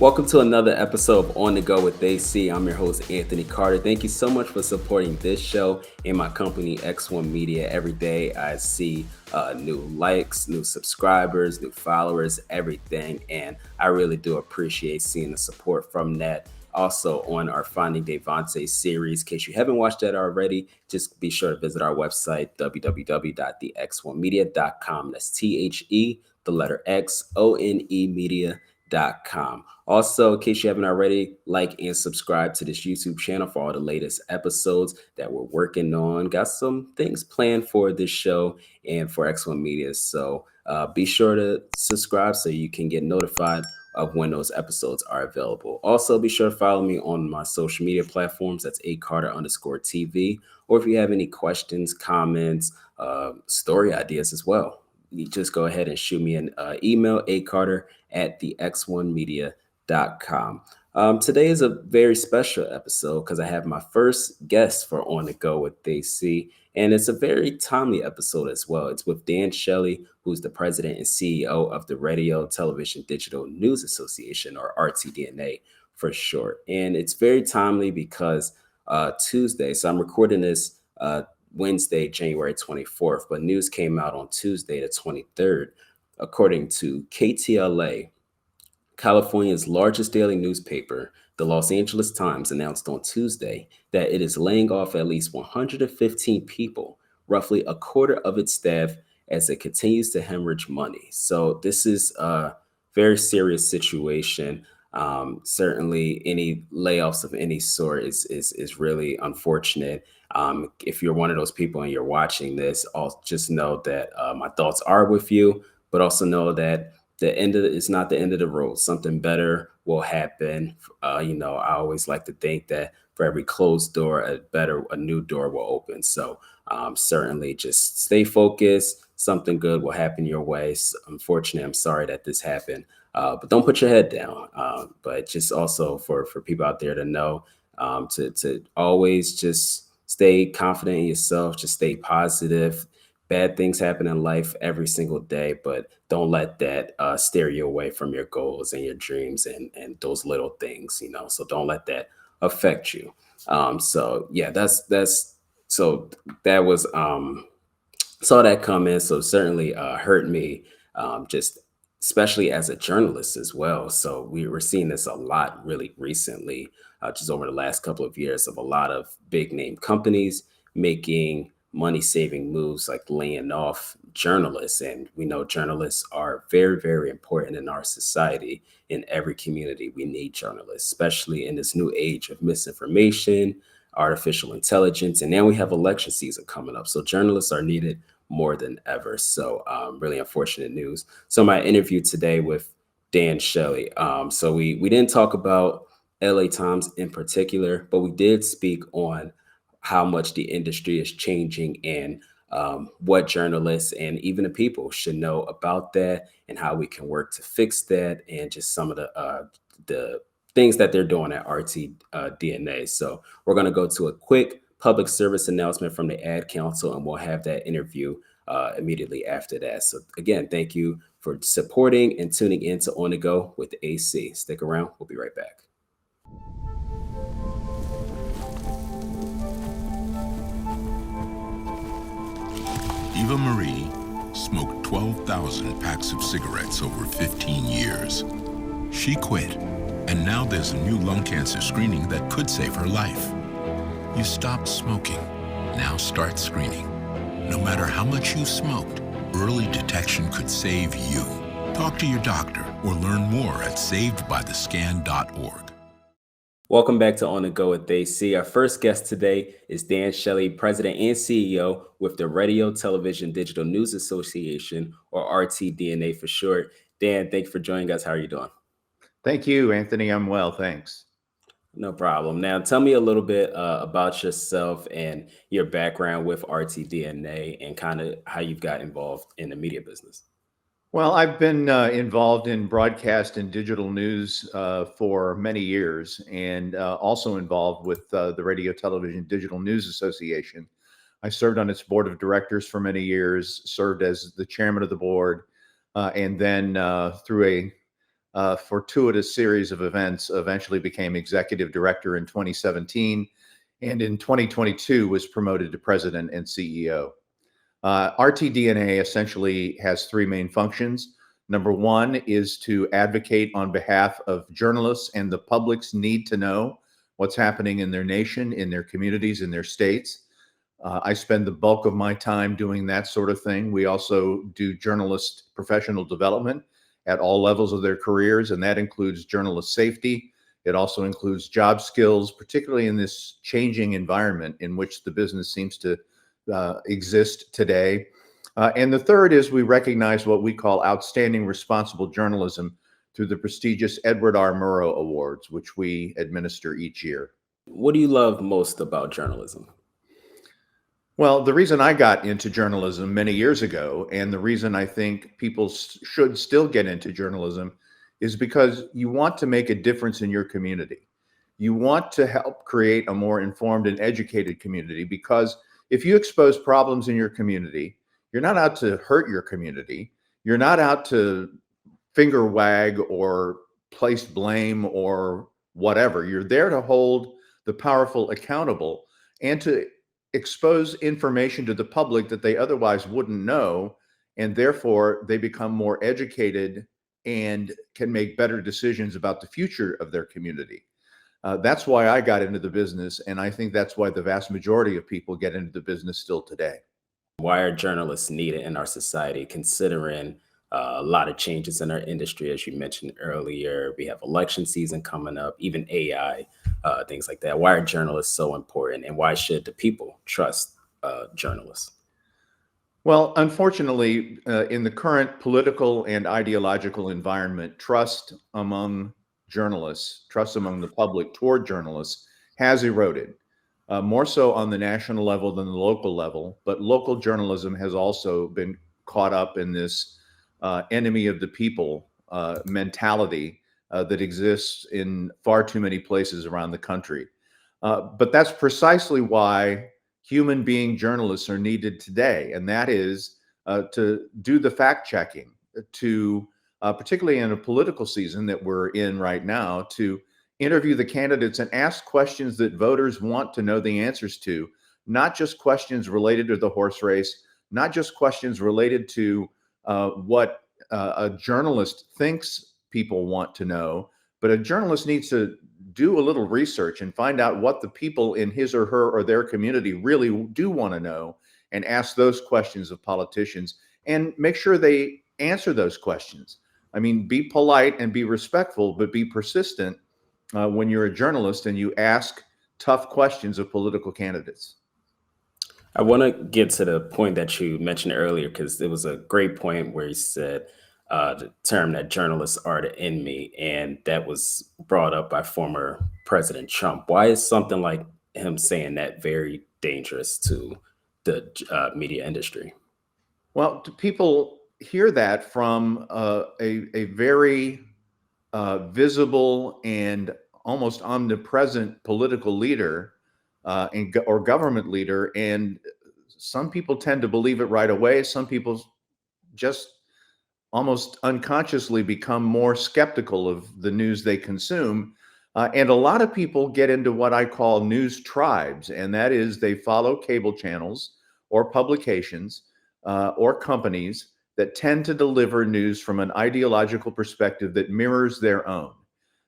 Welcome to another episode of On the Go with AC. I'm your host, Anthony Carter. Thank you so much for supporting this show and my company, X1 Media. Every day I see new likes, new subscribers, new followers, everything. And I really do appreciate seeing the support from that. Also, on our Finding Devante series, in case you haven't watched that already, just be sure to visit our website, www.thex1media.com. That's the letter X, O-N-E media.com. Also, in case you haven't already, like and subscribe to this YouTube channel for all the latest episodes that we're working on. Got some things planned for this show and for X1 Media. So be sure to subscribe so you can get notified of when those episodes are available. Also, be sure to follow me on my social media platforms. That's acarter_TV. Or if you have any questions, comments, story ideas as well, you just go ahead and shoot me an email, acarter@thex1media.com. Today is a very special episode because I have my first guest for On the Go with DC, and it's a very timely episode as well. It's with Dan Shelley, who's the president and CEO of the Radio, Television, Digital News Association, or RTDNA for short. And it's very timely because Tuesday, so I'm recording this Wednesday, January 24th, but news came out on Tuesday, the 23rd, according to KTLA. California's largest daily newspaper, the Los Angeles Times, announced on Tuesday that it is laying off at least 115 people, roughly a quarter of its staff, as it continues to hemorrhage money. So this is a very serious situation. Certainly, any layoffs of any sort is really unfortunate. If you're one of those people and you're watching this, I'll just know that my thoughts are with you, but also know that it's not the end of the road. Something better will happen. I always like to think that for every closed door, a new door will open. So certainly just stay focused. Something good will happen your way. Unfortunately, I'm sorry that this happened, but don't put your head down. But just also for people out there to know, to always just stay confident in yourself, just stay positive. Bad things happen in life every single day, but don't let that steer you away from your goals and your dreams and those little things. So don't let that affect you. So yeah, that's so that was saw that coming. So certainly hurt me, just especially as a journalist as well. So we were seeing this a lot really recently, just over the last couple of years, of a lot of big name companies making money saving moves like laying off journalists. And we know journalists are very, very important in our society. In every community, we need journalists, especially in this new age of misinformation, artificial intelligence, and now we have election season coming up. So journalists are needed more than ever. So really unfortunate news. So my interview today with Dan Shelley. So we didn't talk about LA Times in particular, but we did speak on how much the industry is changing and what journalists and even the people should know about that and how we can work to fix that and just some of the things that they're doing at RTDNA. So we're going to go to a quick public service announcement from the Ad Council, and we'll have that interview immediately after that. So again, thank you for supporting and tuning in to On the Go with AC. Stick around. We'll be right back. Eva Marie smoked 12,000 packs of cigarettes over 15 years. She quit, and now there's a new lung cancer screening that could save her life. You stopped smoking. Now start screening. No matter how much you smoked, early detection could save you. Talk to your doctor or learn more at savedbythescan.org. Welcome back to On the Go with AC. Our first guest today is Dan Shelley, President and CEO with the Radio, Television, Digital News Association, or RTDNA for short. Dan, thank you for joining us. How are you doing? Thank you, Anthony. I'm well, thanks. No problem. Now, tell me a little bit about yourself and your background with RTDNA and kind of how you've got involved in the media business. Well, I've been involved in broadcast and digital news for many years, and also involved with the Radio, Television, Digital News Association. I served on its board of directors for many years, served as the chairman of the board, and then through fortuitous series of events, eventually became executive director in 2017, and in 2022 was promoted to president and CEO. RTDNA essentially has three main functions. Number one is to advocate on behalf of journalists and the public's need to know what's happening in their nation, in their communities, in their states. I spend the bulk of my time doing that sort of thing. We also do journalist professional development at all levels of their careers, and that includes journalist safety. It also includes job skills, particularly in this changing environment in which the business seems to exist today. And the third is we recognize what we call outstanding responsible journalism through the prestigious Edward R. Murrow Awards, which we administer each year. What do you love most about journalism? Well, the reason I got into journalism many years ago, and the reason I think people should still get into journalism, is because you want to make a difference in your community. You want to help create a more informed and educated community, because if you expose problems in your community, you're not out to hurt your community. You're not out to finger wag or place blame or whatever. You're there to hold the powerful accountable and to expose information to the public that they otherwise wouldn't know, and therefore they become more educated and can make better decisions about the future of their community. That's why I got into the business, and I think that's why the vast majority of people get into the business still today. Why are journalists needed in our society, considering a lot of changes in our industry, as you mentioned earlier? We have election season coming up, even AI, things like that. Why are journalists so important, and why should the people trust journalists? Well, unfortunately, in the current political and ideological environment, trust among journalists, trust among the public toward journalists has eroded, more so on the national level than the local level. But local journalism has also been caught up in this enemy of the people mentality that exists in far too many places around the country. But that's precisely why human being journalists are needed today, and that is to do the fact checking, to particularly in a political season that we're in right now, to interview the candidates and ask questions that voters want to know the answers to, not just questions related to the horse race, not just questions related to what a journalist thinks people want to know, but a journalist needs to do a little research and find out what the people in his or her or their community really do want to know, and ask those questions of politicians and make sure they answer those questions. I mean, be polite and be respectful, but be persistent when you're a journalist and you ask tough questions of political candidates. I want to get to the point that you mentioned earlier, because it was a great point where you said the term that journalists are the enemy, and that was brought up by former President Trump. Why is something like him saying that very dangerous to the media industry? Well, people hear that from a very visible and almost omnipresent political leader or government leader, and some people tend to believe it right away. Some people just almost unconsciously become more skeptical of the news they consume. And a lot of people get into what I call news tribes, and that is they follow cable channels or publications or companies that tend to deliver news from an ideological perspective that mirrors their own.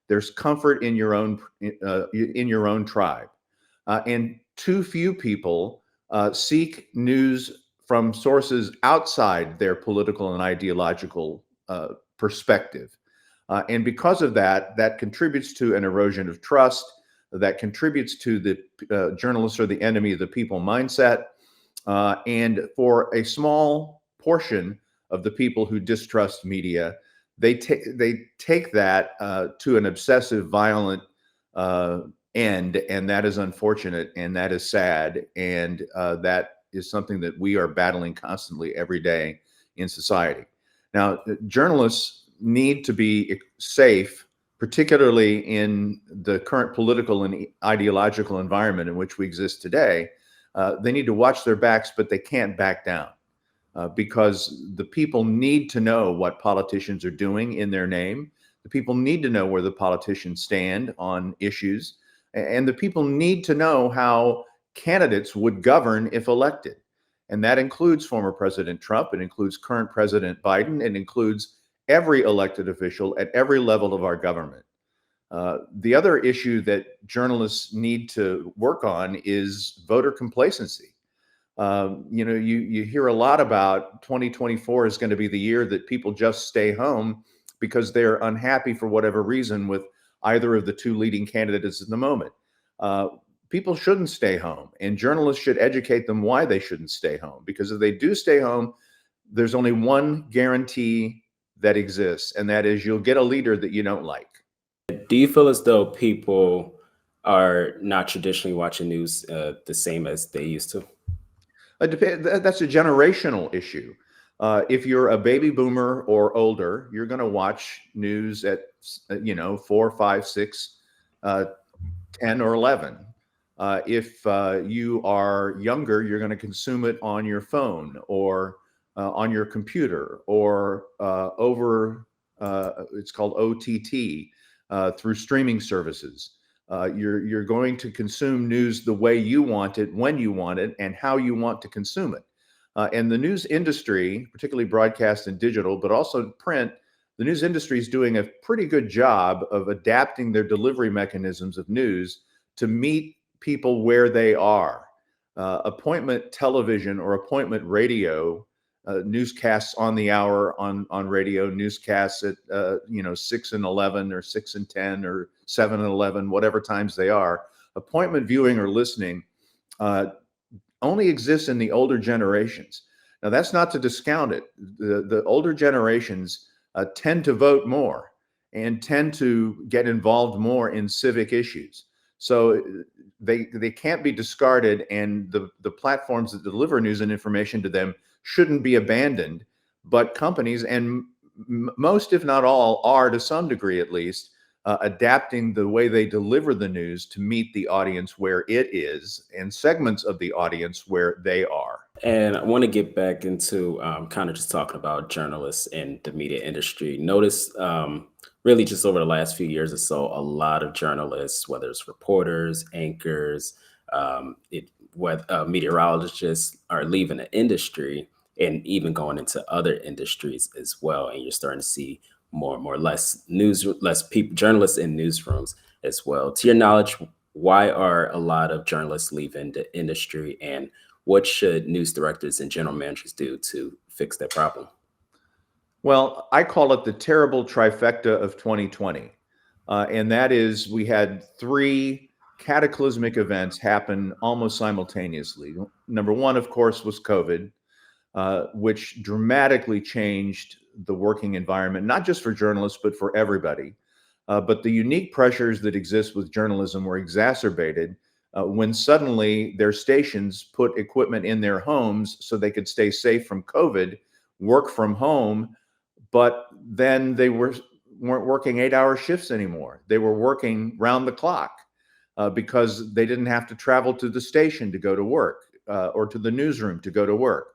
There's comfort in your own tribe, and too few people seek news from sources outside their political and ideological perspective. And because of that, that contributes to an erosion of trust, that contributes to the journalists are the enemy of the people mindset. And for a small portion of the people who distrust media, they take that to an obsessive, violent end, and that is unfortunate, and that is sad, and that is something that we are battling constantly every day in society. Now, journalists need to be safe, particularly in the current political and ideological environment in which we exist today. They need to watch their backs, but they can't back down because the people need to know what politicians are doing in their name. The people need to know where the politicians stand on issues, and the people need to know how candidates would govern if elected. And that includes former President Trump, it includes current President Biden, it includes every elected official at every level of our government. The other issue that journalists need to work on is voter complacency. You hear a lot about 2024 is going to be the year that people just stay home because they're unhappy for whatever reason with either of the two leading candidates at the moment. People shouldn't stay home, and journalists should educate them why they shouldn't stay home. Because if they do stay home, there's only one guarantee that exists, and that is you'll get a leader that you don't like. Do you feel as though people are not traditionally watching news the same as they used to? That's a generational issue. If you're a baby boomer or older, you're going to watch news at 4, 5, 6, 10, or 11. If you are younger, you're going to consume it on your phone or on your computer or over it's called OTT through streaming services. You're going to consume news the way you want it, when you want it, and how you want to consume it. And the news industry, particularly broadcast and digital, but also print, the news industry is doing a pretty good job of adapting their delivery mechanisms of news to meet people where they are. Appointment television or appointment radio, newscasts on the hour on radio, newscasts at 6 and 11 or 6 and 10 or 7 and 11, whatever times they are. Appointment viewing or listening only exists in the older generations. Now, that's not to discount it. The older generations tend to vote more and tend to get involved more in civic issues. So they can't be discarded, and the platforms that deliver news and information to them shouldn't be abandoned. But companies, and most, if not all, are to some degree at least, adapting the way they deliver the news to meet the audience where it is and segments of the audience where they are. And I want to get back into kind of just talking about journalists and the media industry. Notice really just over the last few years or so, a lot of journalists, whether it's reporters, anchors, meteorologists, are leaving the industry and even going into other industries as well. And you're starting to see more and more less people, journalists in newsrooms as well. To your knowledge, why are a lot of journalists leaving the industry, and what should news directors and general managers do to fix that problem? Well, I call it the terrible trifecta of 2020. And that is, we had 3 cataclysmic events happen almost simultaneously. Number one, of course, was COVID, which dramatically changed the working environment, not just for journalists, but for everybody. But the unique pressures that exist with journalism were exacerbated when suddenly their stations put equipment in their homes so they could stay safe from COVID, work from home, but then they weren't working 8-hour shifts anymore. They were working round the clock because they didn't have to travel to the station to go to work or to the newsroom to go to work.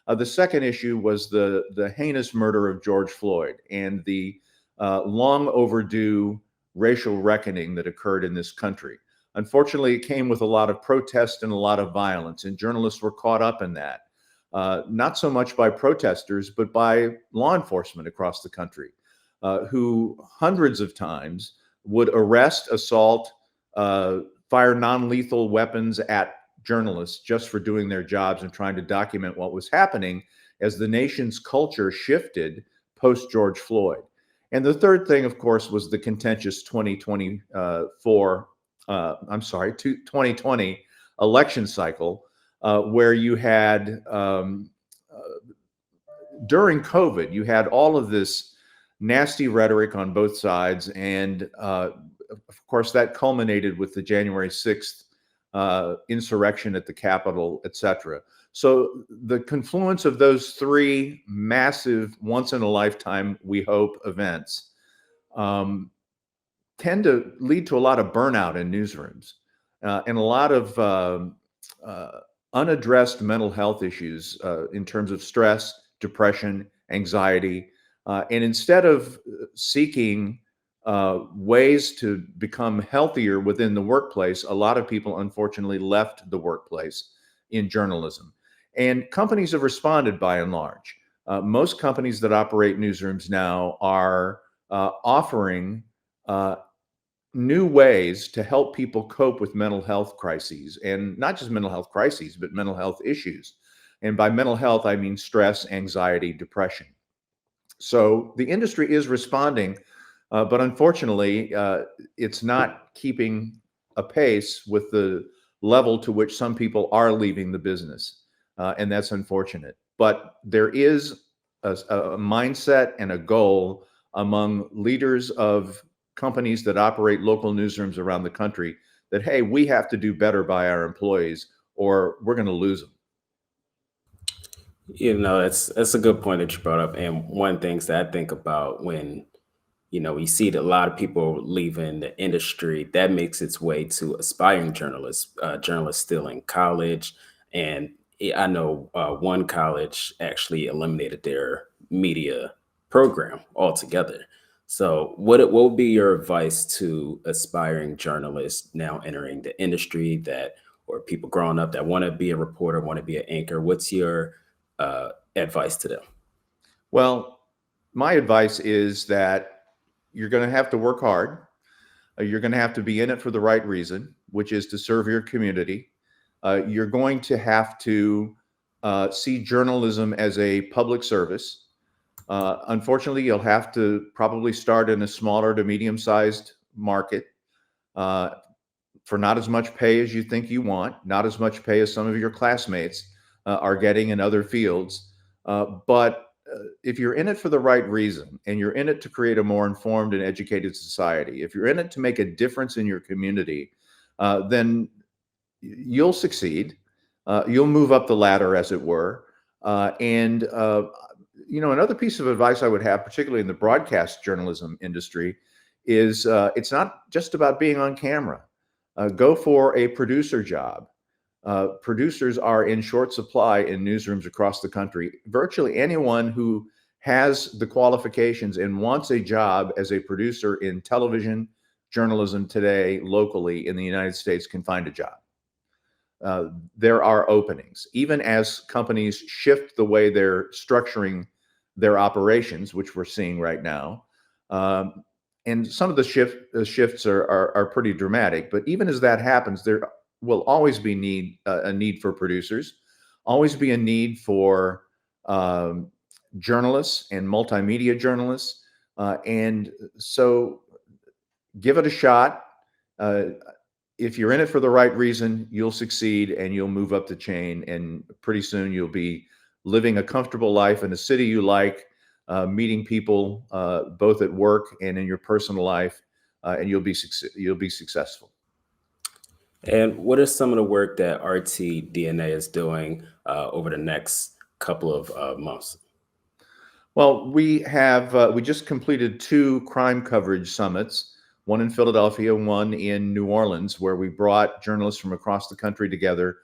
The second issue was the heinous murder of George Floyd and the long overdue racial reckoning that occurred in this country. Unfortunately, it came with a lot of protest and a lot of violence, and journalists were caught up in that. Not so much by protesters, but by law enforcement across the country, who hundreds of times would arrest, assault, fire non-lethal weapons at journalists just for doing their jobs and trying to document what was happening as the nation's culture shifted post George Floyd. And the third thing, of course, was the contentious 2020 election cycle, where you had, during COVID, you had all of this nasty rhetoric on both sides. And of course, that culminated with the January 6th insurrection at the Capitol, et cetera. So the confluence of those 3 massive, once in a lifetime, we hope, events tend to lead to a lot of burnout in newsrooms and a lot of unaddressed mental health issues in terms of stress, depression, anxiety. And instead of seeking ways to become healthier within the workplace, a lot of people unfortunately left the workplace in journalism. And companies have responded by and large. Most companies that operate newsrooms now are offering new ways to help people cope with mental health crises, and not just mental health crises, but mental health issues. And by mental health, I mean stress, anxiety, depression. So the industry is responding, but unfortunately, it's not keeping a pace with the level to which some people are leaving the business. And that's unfortunate. But there is a mindset and a goal among leaders of companies that operate local newsrooms around the country that, hey, we have to do better by our employees or we're going to lose them. That's a good point that you brought up. And one things that I think about when we see that a lot of people leaving the industry, that makes its way to aspiring journalists, journalists still in college. And I know one college actually eliminated their media program altogether. So, what would be your advice to aspiring journalists now entering the industry, that or people growing up that want to be a reporter, want to be an anchor? What's your advice to them? Well, my advice is that you're going to have to work hard. You're going to have to be in it for the right reason, which is to serve your community. You're going to have to see journalism as a public service. Unfortunately, you'll have to probably start in a smaller to medium-sized market uh, for not as much pay as you think you want, not as much pay as some of your classmates are getting in other fields. But if you're in it for the right reason and you're in it to create a more informed and educated society, if you're in it to make a difference in your community, then you'll succeed. You'll move up the ladder, as it were. And another piece of advice I would have, particularly in the broadcast journalism industry, is it's not just about being on camera. Go for a producer job. Producers are in short supply in newsrooms across the country. Virtually anyone who has the qualifications and wants a job as a producer in television journalism today, locally in the United States, can find a job. There are openings, even as companies shift the way they're structuring their operations, which we're seeing right now. And some of the shifts are pretty dramatic. But even as that happens, there will always be a need for producers, always be a need for journalists and multimedia journalists. And so give it a shot. If you're in it for the right reason, you'll succeed and you'll move up the chain. And pretty soon you'll be living a comfortable life in a city you like, meeting people both at work and in your personal life, and you'll be successful. And what is some of the work that RTDNA is doing over the next couple of months? Well, we just completed 2 crime coverage summits, one in Philadelphia, one in New Orleans, where we brought journalists from across the country together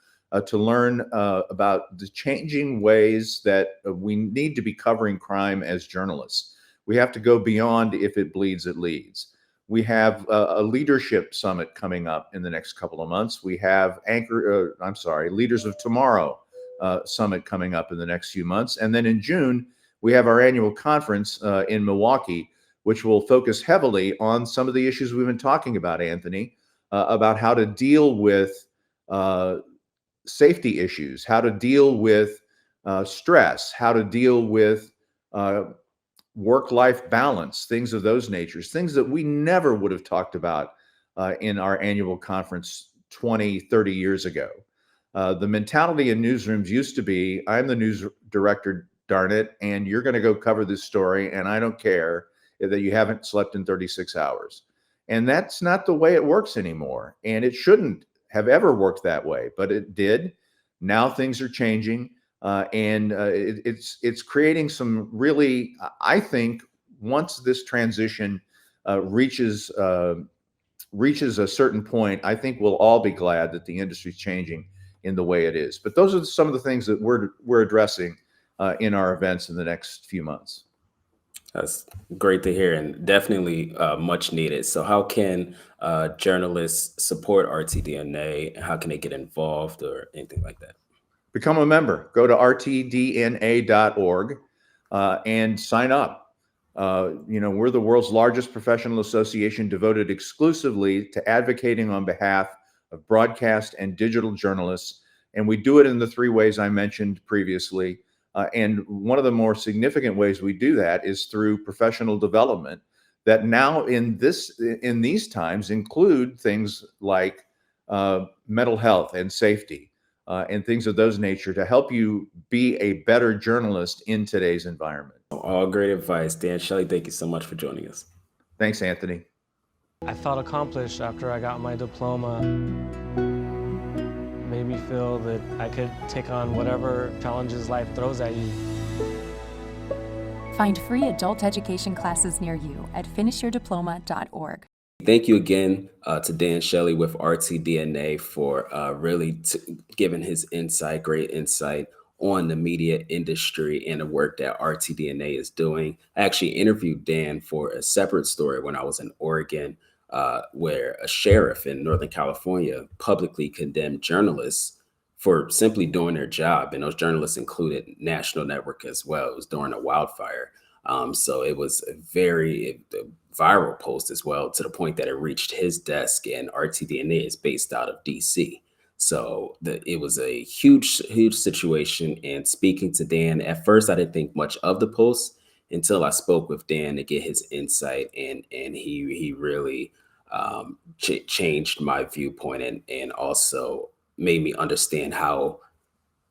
to learn about the changing ways that we need to be covering crime as journalists. We have to go beyond if it bleeds, it leads. We have a leadership summit coming up in the next couple of months. We have Leaders of Tomorrow summit coming up in the next few months. And then in June, we have our annual conference in Milwaukee, which will focus heavily on some of the issues we've been talking about, Anthony, about how to deal with safety issues, how to deal with stress, how to deal with work-life balance, things of those natures, things that we never would have talked about in our annual conference 20, 30 years ago. The mentality in newsrooms used to be, I'm the news director, darn it, and you're going to go cover this story, and I don't care that you haven't slept in 36 hours. And that's not the way it works anymore. And it shouldn't have ever worked that way, but it did. Now things are changing. It's creating some really, I think, once this transition reaches a certain point, I think we'll all be glad that the industry's changing in the way it is. But those are some of the things that we're addressing in our events in the next few months. That's great to hear and definitely much needed. So, how can journalists support RTDNA? How can they get involved or anything like that? Become a member. Go to rtdna.org and sign up. We're the world's largest professional association devoted exclusively to advocating on behalf of broadcast and digital journalists. And we do it in the three ways I mentioned previously. And one of the more significant ways we do that is through professional development that now in these times include things like mental health and safety, and things of those nature to help you be a better journalist in today's environment. All great advice. Dan Shelley, thank you so much for joining us. Thanks, Anthony. I felt accomplished after I got my diploma. Made me feel that I could take on whatever challenges life throws at you. Find free adult education classes near you at finishyourdiploma.org. Thank you again to Dan Shelley with RTDNA for really giving his insight, great insight on the media industry and the work that RTDNA is doing. I actually interviewed Dan for a separate story when I was in Oregon, where a sheriff in Northern California publicly condemned journalists for simply doing their job. And those journalists included National Network as well. It was during a wildfire. So it was a very viral post as well, to the point that it reached his desk, and RTDNA is based out of DC. So it was a huge, huge situation. And speaking to Dan, at first I didn't think much of the post until I spoke with Dan to get his insight, and he really changed my viewpoint, and also made me understand how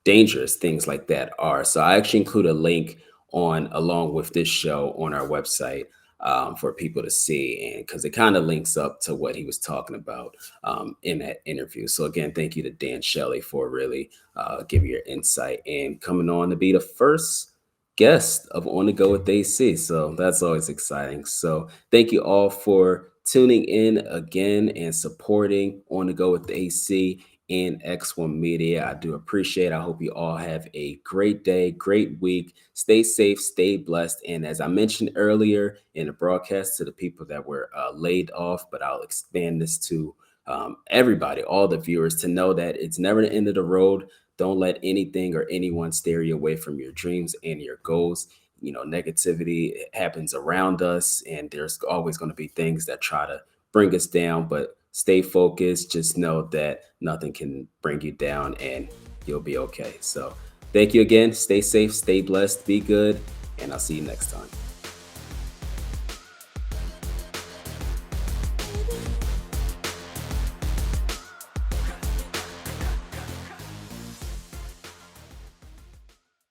dangerous things like that are. So I actually include a link on along with this show on our website for people to see, and because it kind of links up to what he was talking about in that interview. So again, thank you to Dan Shelley for really giving your insight and coming on to be the first guest of On the Go with AC. So that's always exciting. So thank you all for tuning in again and supporting On the Go with AC and X1 Media. I do appreciate it. I hope you all have a great day, great week. Stay safe, stay blessed. And as I mentioned earlier in the broadcast to the people that were laid off, but I'll expand this to everybody, all the viewers, to know that it's never the end of the road. Don't let anything or anyone steer you away from your dreams and your goals. You know, negativity happens around us, and there's always going to be things that try to bring us down, but stay focused. Just know that nothing can bring you down, and you'll be okay. So thank you again. Stay safe, stay blessed, be good, and I'll see you next time.